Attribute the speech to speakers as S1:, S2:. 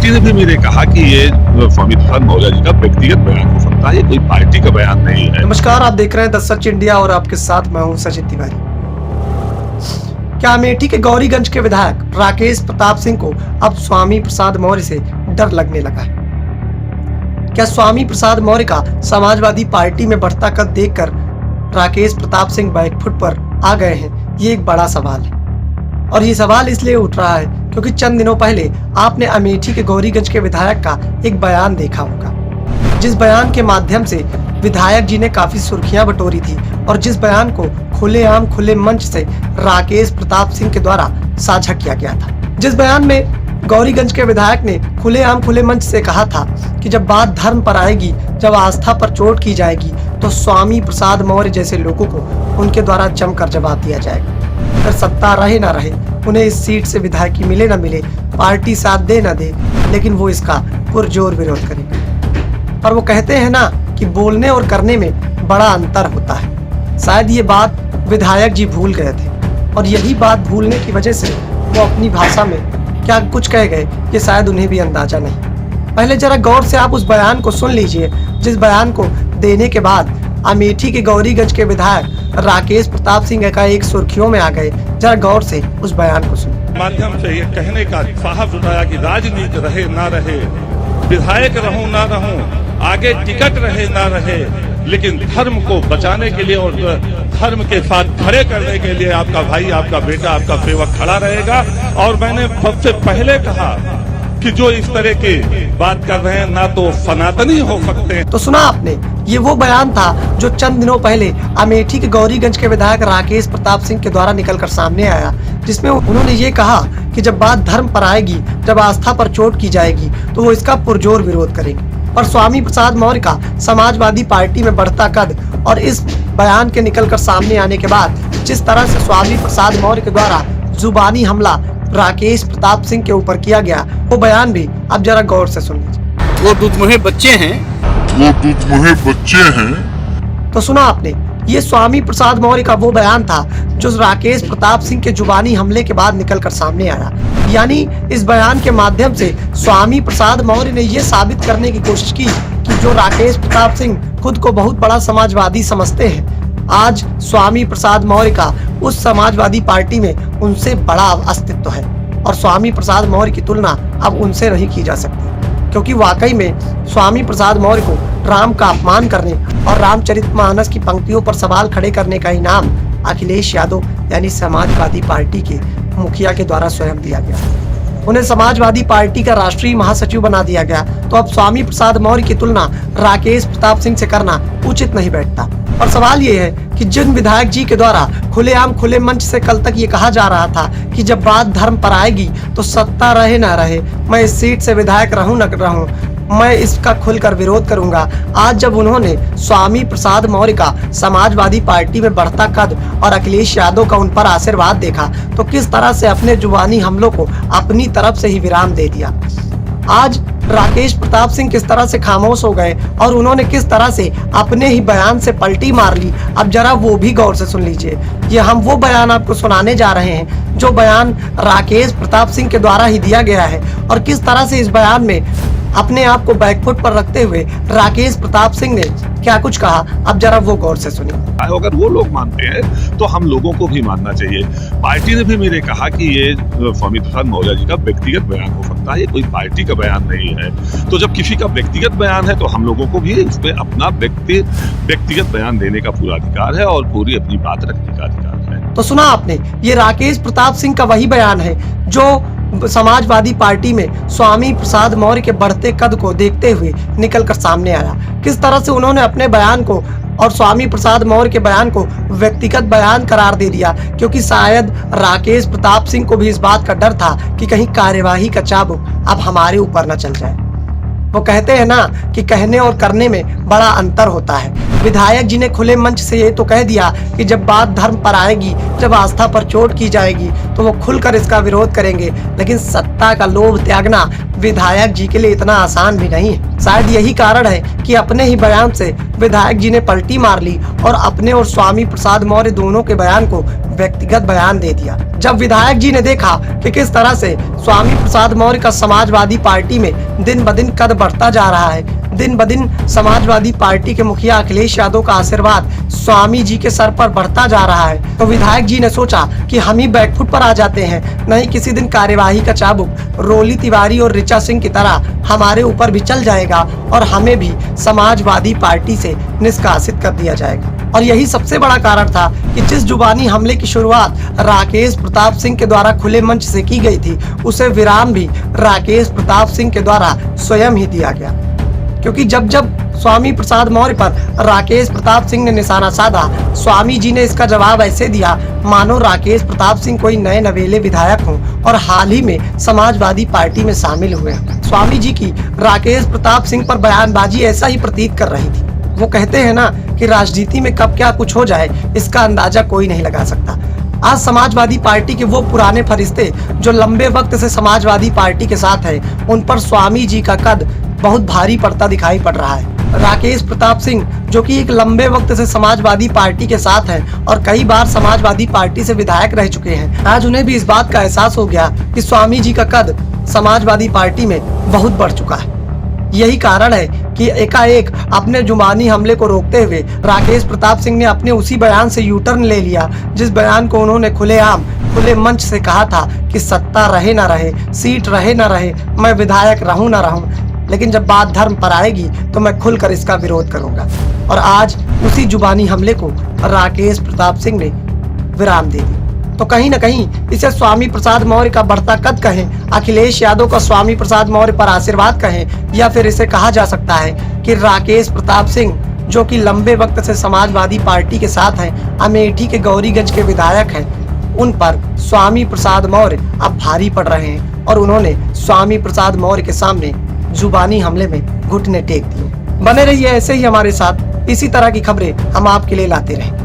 S1: Party ने भी मेरे कहा कि ये स्वामी प्रसाद मौर्य जी का व्यक्तिगत बयान हो सकता है, ये कोई पार्टी का बयान नहीं है।
S2: नमस्कार, आप देख रहे हैं द सच इंडिया और आपके साथ मैं हूं सचिन तिवारी। क्या अमेठी के गौरीगंज के विधायक राकेश प्रताप सिंह को अब स्वामी प्रसाद मौर्य से डर लगने लगा है? क्या स्वामी प्रसाद मौर्य का समाजवादी पार्टी में बढ़ता कद देखकर राकेश प्रताप सिंह बैकफुट पर आ गए हैं? ये एक बड़ा सवाल है और ये सवाल इसलिए उठ रहा है क्योंकि चंद दिनों पहले आपने अमेठी के गौरीगंज के विधायक का एक बयान देखा होगा, जिस बयान के माध्यम से विधायक जी ने काफी सुर्खियां बटोरी थी और जिस बयान को खुलेआम खुले मंच से राकेश प्रताप सिंह के द्वारा साझा किया गया था। जिस बयान में गौरीगंज के विधायक ने खुलेआम खुले मंच से कहा था कि जब बात धर्म पर आएगी, जब आस्था पर चोट की जाएगी, तो स्वामी प्रसाद मौर्य जैसे लोगों को उनके द्वारा जमकर जवाब दिया जाएगा। फिर सत्ता रहे ना रहे, उन्हें इस सीट से विधायकी मिले ना मिले, पार्टी साथ दे ना दे, लेकिन वो इसका पुरजोर विरोध करेंगे। और वो कहते हैं ना कि बोलने और करने में बड़ा अंतर होता है। शायद ये बात विधायक जी भूल गए थे और यही बात भूलने की वजह से वो अपनी भाषा में क्या कुछ कह गए ये शायद उन्हें भी अंदाजा नहीं। पहले जरा गौर से आप उस बयान को सुन लीजिए, जिस बयान को देने के बाद अमेठी के गौरीगंज के विधायक राकेश प्रताप सिंह का एक सुर्खियों में आ गए। जरा गौर से उस बयान को सुनिए।
S3: माध्यम से ये कहने का साहस उठाया कि राजनीति रहे ना रहे, विधायक रहूं ना रहूं, आगे टिकट रहे ना रहे, लेकिन धर्म को बचाने के लिए और धर्म के साथ खड़े करने के लिए आपका भाई, आपका बेटा, आपका सेवक खड़ा रहेगा। और मैंने सबसे पहले कहा कि जो इस तरह की बात कर रहे हैं ना तो सनातनी हो सकते हैं।
S2: तो सुना आपने, ये वो बयान था जो चंद दिनों पहले अमेठी के गौरीगंज के विधायक राकेश प्रताप सिंह के द्वारा निकलकर सामने आया, जिसमें उन्होंने ये कहा कि जब बात धर्म पर आएगी, जब आस्था पर चोट की जाएगी, तो वो इसका पुरजोर विरोध करेंगे। और स्वामी प्रसाद मौर्य का समाजवादी पार्टी में बढ़ता कद और इस बयान के निकलकर सामने आने के बाद जिस तरह से स्वामी प्रसाद मौर्य के द्वारा जुबानी हमला राकेश प्रताप सिंह के ऊपर किया गया, वो बयान भी अब जरा गौर से सुन लीजिए।
S4: वो दुधमुहे बच्चे हैं।
S2: तो सुना आपने, ये स्वामी प्रसाद मौर्य का वो बयान था जो राकेश प्रताप सिंह के जुबानी हमले के बाद निकलकर सामने आया। यानी इस बयान के माध्यम से स्वामी प्रसाद मौर्य ने ये साबित करने की कोशिश की कि जो राकेश प्रताप सिंह खुद को बहुत बड़ा समाजवादी समझते हैं, आज स्वामी प्रसाद मौर्य का उस समाजवादी पार्टी में उनसे बड़ा अस्तित्व है और स्वामी प्रसाद मौर्य की तुलना अब उनसे नहीं की जा सकती, क्योंकि वाकई में स्वामी प्रसाद मौर्य को राम का अपमान करने और रामचरितमानस की पंक्तियों पर सवाल खड़े करने का इनाम अखिलेश यादव यानी समाजवादी पार्टी के मुखिया के द्वारा स्वयं दिया गया। उन्हें समाजवादी पार्टी का राष्ट्रीय महासचिव बना दिया गया। तो अब स्वामी प्रसाद मौर्य की तुलना राकेश प्रताप सिंह से करना उचित नहीं बैठता। और सवाल ये है कि जिन विधायक जी के द्वारा खुलेआम खुले मंच से कल तक ये कहा जा रहा था कि जब बात धर्म पर आएगी तो सत्ता रहे ना रहे, मैं इस सीट से विधायक रहूं न रहूं, मैं इसका खुलकर विरोध करूंगा। आज जब उन्होंने स्वामी प्रसाद मौर्य का समाजवादी पार्टी में बढ़ता कद और अखिलेश यादव का उन पर आशीर्वाद देखा, तो किस तरह से अपने जुबानी हमलों को अपनी तरफ से ही विराम दे दिया। आज राकेश प्रताप सिंह किस तरह से खामोश हो गए और उन्होंने किस तरह से अपने ही बयान से पलटी मार ली, अब जरा वो भी गौर से सुन लीजिए। ये हम वो बयान आपको सुनाने जा रहे हैं जो बयान राकेश प्रताप सिंह के द्वारा ही दिया गया है और किस तरह से इस बयान में अपने आप को बैकफुट पर रखते हुए राकेश प्रताप सिंह ने क्या कुछ कहा, अब जरा वो गौर से सुनिए।
S1: अगर वो लोग मानते हैं तो हम लोगों को भी मानना चाहिए। पार्टी ने भी मेरे कहा कि ये स्वामी प्रसाद मौर्य जी का व्यक्तिगत बयान हो सकता है, ये कोई पार्टी का बयान नहीं है। तो जब किसी का व्यक्तिगत बयान है तो हम लोगों को भी इसमें अपना व्यक्तिगत बयान देने का पूरा अधिकार है और पूरी अपनी बात रखने का अधिकार है।
S2: तो सुना आपने, ये राकेश प्रताप सिंह का वही बयान है जो समाजवादी पार्टी में स्वामी प्रसाद मौर्य के बढ़ते कद को देखते हुए निकलकर सामने आया। किस तरह से उन्होंने अपने बयान को और स्वामी प्रसाद मौर्य के बयान को व्यक्तिगत बयान करार दे दिया, क्योंकि शायद राकेश प्रताप सिंह को भी इस बात का डर था कि कहीं कार्यवाही का चाबुक अब हमारे ऊपर न चल जाए। वो कहते हैं ना कि कहने और करने में बड़ा अंतर होता है। विधायक जी ने खुले मंच से ये तो कह दिया कि जब बात धर्म पर आएगी, जब आस्था पर चोट की जाएगी, तो वो खुलकर इसका विरोध करेंगे, लेकिन सत्ता का लोभ त्यागना विधायक जी के लिए इतना आसान भी नहीं है। शायद यही कारण है कि अपने ही बयान से विधायक जी ने पलटी मार ली और अपने और स्वामी प्रसाद मौर्य दोनों के बयान को व्यक्तिगत बयान दे दिया। जब विधायक जी ने देखा कि किस तरह से स्वामी प्रसाद मौर्य का समाजवादी पार्टी में दिन ब दिन कद बढ़ता जा रहा है, दिन ब दिन समाजवादी पार्टी के मुखिया अखिलेश यादव का आशीर्वाद स्वामी जी के सर पर बढ़ता जा रहा है, तो विधायक जी ने सोचा कि हम ही बैकफुट पर आ जाते हैं, नहीं किसी दिन कार्यवाही का चाबुक रोली तिवारी और ऋचा सिंह की तरह हमारे ऊपर भी चल जाएगा और हमें भी समाजवादी पार्टी से निष्कासित कर दिया जाएगा। और यही सबसे बड़ा कारण था कि जिस जुबानी हमले की शुरुआत राकेश प्रताप सिंह के द्वारा खुले मंच से की गई थी, उसे विराम भी राकेश प्रताप सिंह के द्वारा स्वयं ही दिया गया। क्योंकि जब जब स्वामी प्रसाद मौर्य पर राकेश प्रताप सिंह ने निशाना साधा, स्वामी जी ने इसका जवाब ऐसे दिया मानो राकेश प्रताप सिंह कोई नए नवेले विधायक हों और हाल ही में समाजवादी पार्टी में शामिल हुए। स्वामी जी की राकेश प्रताप सिंह पर बयानबाजी ऐसा ही प्रतीत कर रही थी। वो कहते हैं ना कि राजनीति में कब क्या कुछ हो जाए इसका अंदाजा कोई नहीं लगा सकता। आज समाजवादी पार्टी के वो पुराने फरिश्ते जो लंबे वक्त से समाजवादी पार्टी के साथ हैं, उन पर स्वामी जी का कद बहुत भारी पड़ता दिखाई पड़ रहा है। राकेश प्रताप सिंह जो कि एक लंबे वक्त से समाजवादी पार्टी के साथ हैं और कई बार समाजवादी पार्टी से विधायक रह चुके हैं, आज उन्हें भी इस बात का एहसास हो गया कि स्वामी जी का कद समाजवादी पार्टी में बहुत बढ़ चुका है। यही कारण है कि एकाएक अपने जुबानी हमले को रोकते हुए राकेश प्रताप सिंह ने अपने उसी बयान से यू टर्न ले लिया, जिस बयान को उन्होंने खुले मंच से कहा था कि सत्ता रहे ना रहे, सीट रहे ना रहे, मैं विधायक रहूं ना रहूं, लेकिन जब बात धर्म पर आएगी तो मैं खुलकर इसका विरोध करूंगा। और आज उसी जुबानी हमले को राकेश प्रताप सिंह ने विराम दे दी। तो कहीं न कहीं इसे स्वामी प्रसाद मौर्य का बढ़ता कद कहें, अखिलेश यादव का स्वामी प्रसाद मौर्य पर आशीर्वाद कहें, या फिर इसे कहा जा सकता है कि राकेश प्रताप सिंह जो कि लंबे वक्त से समाजवादी पार्टी के साथ हैं, अमेठी के गौरीगंज के विधायक हैं, उन पर स्वामी प्रसाद मौर्य अब भारी पड़ रहे हैं और उन्होंने स्वामी प्रसाद मौर्य के सामने जुबानी हमले में घुटने टेक दिए। बने रहिए ऐसे ही हमारे साथ, इसी तरह की खबरें हम आपके लिए लाते रहें।